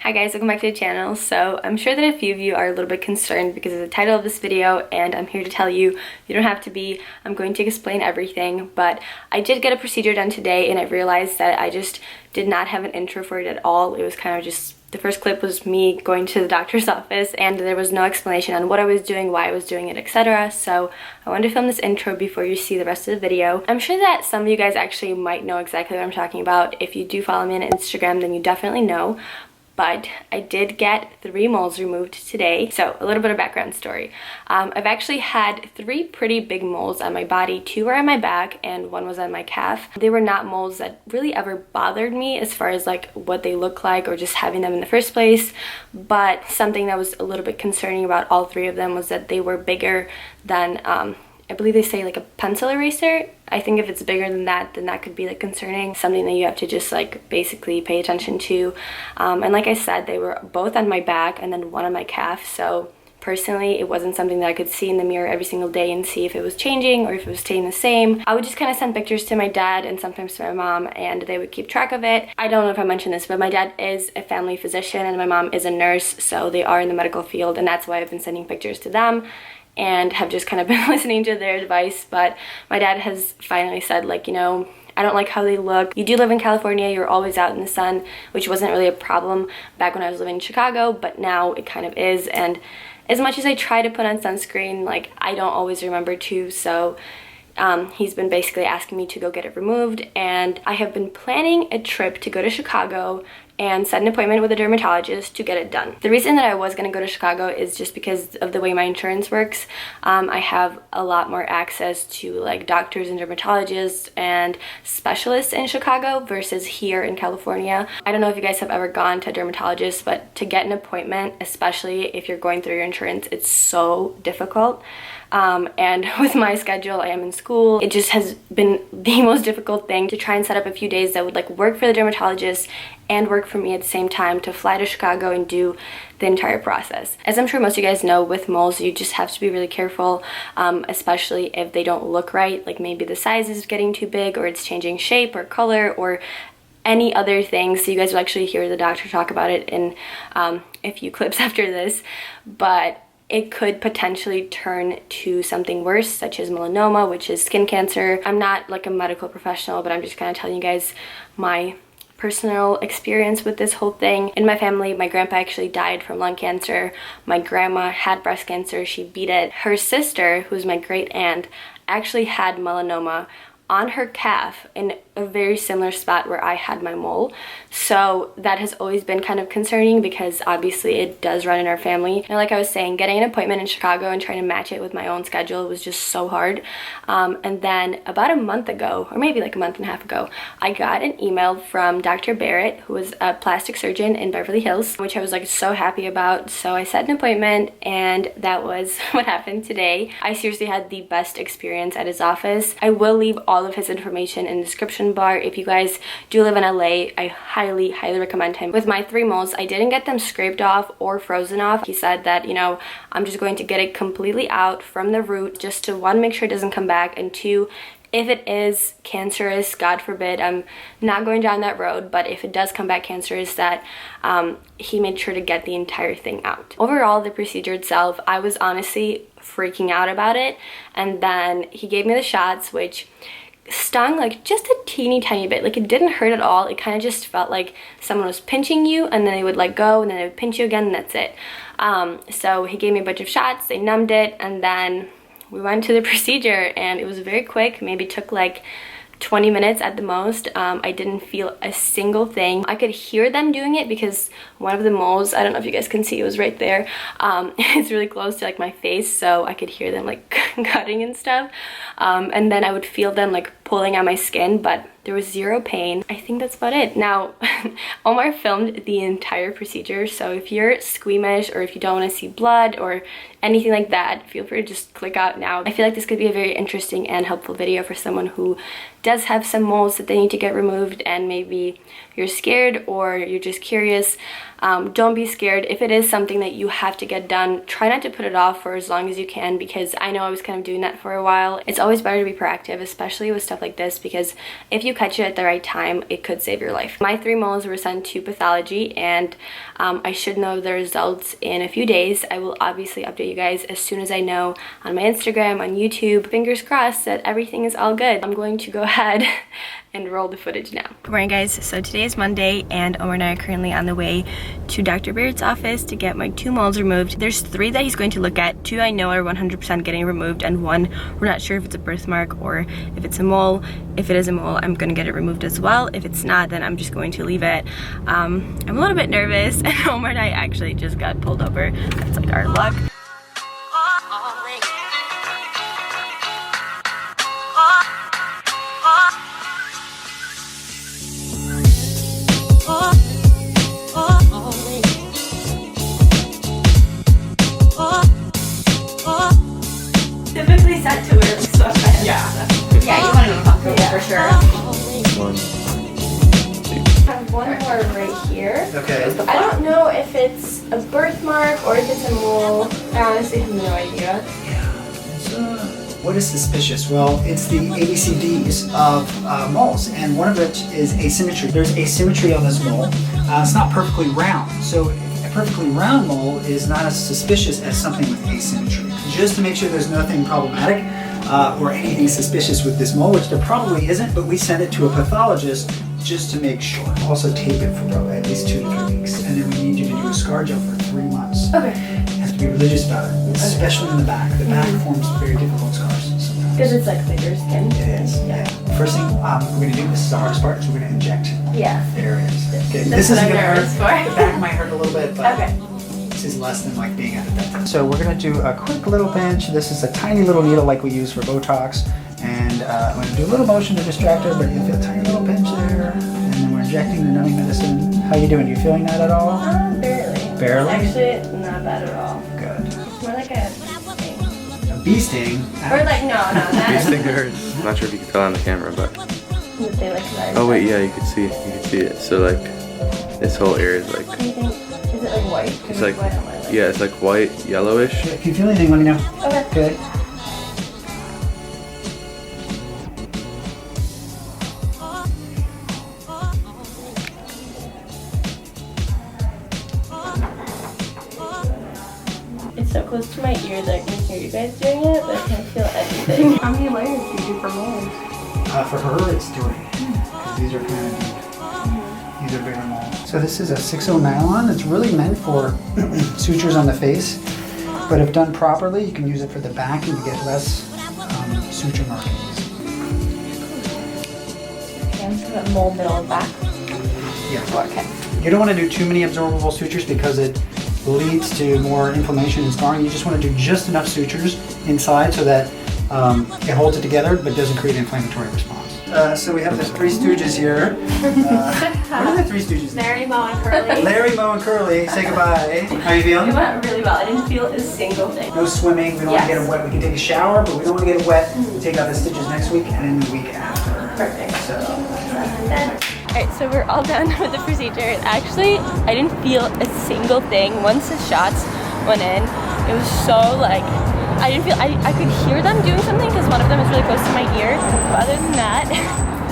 Hi guys, welcome back to the channel. So I'm sure that a few of you are a little bit concerned because of the title of this video, and I'm here to tell you, you don't have to be. I'm going to explain everything, but I did get a procedure done today and I realized that I just did not have an intro for it at all. It was kind of just, the first clip was me going to the doctor's office and there was no explanation on what I was doing, why I was doing it, etc. So I wanted to film this intro before you see the rest of the video. I'm sure that some of you guys actually might know exactly what I'm talking about. If you do follow me on Instagram, then you definitely know. But I did get 3 moles removed today. So a little bit of background story. I've actually had 3 pretty big moles on my body. 2 were on my back and 1 was on my calf. They were not moles that really ever bothered me as far as like what they look like or just having them in the first place. But something that was a little bit concerning about all 3 of them was that they were bigger than I believe they say like a pencil eraser. I think if it's bigger than that, then that could be like concerning, something that you have to just like basically pay attention to. And like I said, they were both on my back and then 1 on my calf. So personally, it wasn't something that I could see in the mirror every single day and see if it was changing or if it was staying the same. I would just kind of send pictures to my dad and sometimes to my mom, and they would keep track of it. I don't know if I mentioned this, but my dad is a family physician and my mom is a nurse, so they are in the medical field, and that's why I've been sending pictures to them and have just kind of been listening to their advice. But my dad has finally said, like, you know, I don't like how they look. You do live in California, you're always out in the sun, which wasn't really a problem back when I was living in Chicago, but now it kind of is. And as much as I try to put on sunscreen, like, I don't always remember to, so he's been basically asking me to go get it removed, and I have been planning a trip to go to Chicago and set an appointment with a dermatologist to get it done. The reason that I was going to go to Chicago is just because of the way my insurance works. I have a lot more access to like doctors and dermatologists and specialists in Chicago versus here in California. I don't know if you guys have ever gone to a dermatologist, but to get an appointment, especially if you're going through your insurance, it's so difficult. And with my schedule, I am in school. It just has been the most difficult thing to try and set up a few days that would like work for the dermatologist and work for me at the same time, to fly to Chicago and do the entire process. As I'm sure most of you guys know, with moles, you just have to be really careful, especially if they don't look right. Like maybe the size is getting too big, or it's changing shape or color, or any other things. So you guys will actually hear the doctor talk about it in a few clips after this. But it could potentially turn to something worse, such as melanoma, which is skin cancer. I'm not like a medical professional, but I'm just kind of telling you guys my personal experience with this whole thing. In my family, my grandpa actually died from lung cancer. My grandma had breast cancer. She beat it. Her sister, who's my great aunt, actually had melanoma on her calf in a very similar spot where I had my mole. So that has always been kind of concerning because obviously it does run in our family. And like I was saying, getting an appointment in Chicago and trying to match it with my own schedule was just so hard. And then about a month ago, or maybe like a month and a half ago, I got an email from Dr. Barrett, who was a plastic surgeon in Beverly Hills, which I was like so happy about. So I set an appointment, and that was what happened today. I seriously had the best experience at his office. I will leave all of his information in the description bar. If you guys do live in LA, I highly recommend him. With my 3 moles, I didn't get them scraped off or frozen off. He said that, you know, I'm just going to get it completely out from the root, just to 1, make sure it doesn't come back, and 2, if it is cancerous, God forbid, I'm not going down that road, but if it does come back cancerous, that he made sure to get the entire thing out. Overall, the procedure itself, I was honestly freaking out about it, and then he gave me the shots, which stung like just a teeny tiny bit. Like, it didn't hurt at all. It kind of just felt like someone was pinching you, and then they would let go, and then they would pinch you again, and that's it. So he gave me a bunch of shots, they numbed it, and then we went to the procedure, and it was very quick. Maybe took like 20 minutes at the most. I didn't feel a single thing. I could hear them doing it because one of the moles, I don't know if you guys can see, it was right there. It's really close to like my face, so I could hear them like cutting and stuff. And then I would feel them like pulling on my skin, but there was 0 pain. I think that's about it. Now, Omar filmed the entire procedure, so if you're squeamish or if you don't want to see blood or anything like that, feel free to just click out now. I feel like this could be a very interesting and helpful video for someone who does have some moles that they need to get removed, and maybe you're scared or you're just curious. Don't be scared. If it is something that you have to get done, try not to put it off for as long as you can, because I know I was kind of doing that for a while. It's always better to be proactive, especially with stuff like this, because if you do catch it at the right time, it could save your life. My 3 moles were sent to pathology, and I should know the results in a few days. I will obviously update you guys as soon as I know on my Instagram, on YouTube. Fingers crossed that everything is all good. I'm going to go ahead and roll the footage now. Good morning, guys. So today is Monday, and Omar and I are currently on the way to Dr. Baird's office to get my 2 moles removed. There's 3 that he's going to look at. 2 I know are 100% getting removed, and 1 we're not sure if it's a birthmark or if it's a mole. If it is a mole, I'm gonna get it removed as well. If it's not, then I'm just going to leave it. I'm a little bit nervous, and Omar and I actually just got pulled over. That's like our luck. Typically set to where it's so fast. Yeah, you want to be comfortable for sure. 1, 2. I have one more right here. Okay. I don't know if it's a birthmark or if it's a mole. I honestly have no idea. What is suspicious? Well, it's the ABCDs of moles, and one of which is asymmetry. There's asymmetry on this mole. It's not perfectly round, so a perfectly round mole is not as suspicious as something with asymmetry. Just to make sure there's nothing problematic or anything suspicious with this mole, which there probably isn't, but we send it to a pathologist just to make sure. Also tape it for probably at least 2 to 3 weeks, and then we need you to do a scar gel for 3 months. Okay. You have to be religious about it, especially in the back. The back forms very difficult scars sometimes. Because it's like thicker skin. It is. Yeah. First thing we're going to do, this is the hardest part, is we're going to inject Yeah. the areas. Okay. That's This isn't what going to I'm hurt. nervous for. The back might hurt a little bit, but Okay. this is less than like being at a dentist. So we're going to do a quick little pinch. This is a tiny little needle like we use for Botox. And I'm going to do a little motion to distract her, but you feel a tiny little pinch there. And then we're injecting the numbing medicine. How you doing? You feeling that at all? Barely. Barely? Actually, not bad at all. Good. It's more like a thing. A bee sting. Or like, no, not These that. things hurts. I'm not sure if you can tell on the camera, but That they like large. oh wait, yeah, you can see it. So like this whole area is like Do you think, is it like white? it's like white on my leg. yeah, it's like white, yellowish. If you feel anything, let me know. Okay. Good. It's so close to my ear that I can hear you guys doing it, but I can't feel anything. How many layers do you do for moles? For her, it's 3. Because these are kind of deep. These are bigger moles. So this is a 6.0 nylon. It's really meant for sutures on the face. But if done properly, you can use it for the back and you get less suture markings. Okay, I'm just gonna mold middle and back. Yeah. Okay. You don't want to do too many absorbable sutures because it leads to more inflammation and scarring. You just want to do just enough sutures inside so that it holds it together but doesn't create an inflammatory response. So we have the 3 Stooges here. What are the 3 Stooges? Larry, Moe, and Curly. Larry, Moe, and Curly. Say goodbye. How you feeling? It went really well. I didn't feel a single thing. No swimming. We don't want to get it wet. We can take a shower, but we don't want to get it wet. We'll take out the stitches next week and then the week after. Perfect. So. Alright, so we're all done with the procedure. Actually, I didn't feel a single thing. Once the shots went in, it was so like, I didn't feel, I could hear them doing something because one of them is really close to my ear. But other than that,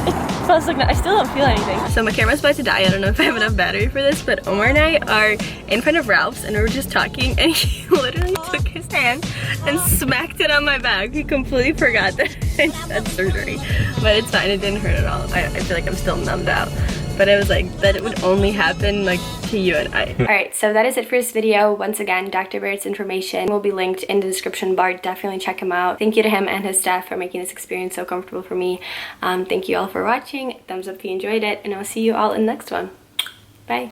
it feels like, I still don't feel anything. So my camera's about to die. I don't know if I have enough battery for this, but Omar and I are in front of Ralph's and we were just talking and he literally took his hand and smacked it on my back. He completely forgot that I had surgery, but it's fine. It didn't hurt at all. I feel like I'm still numbed out. But it was like that it would only happen like to you and I. Alright, so that is it for this video. Once again, Dr. Baird's information will be linked in the description bar. Definitely check him out. Thank you to him and his staff for making this experience so comfortable for me. Thank you all for watching. Thumbs up if you enjoyed it, and I'll see you all in the next one. Bye.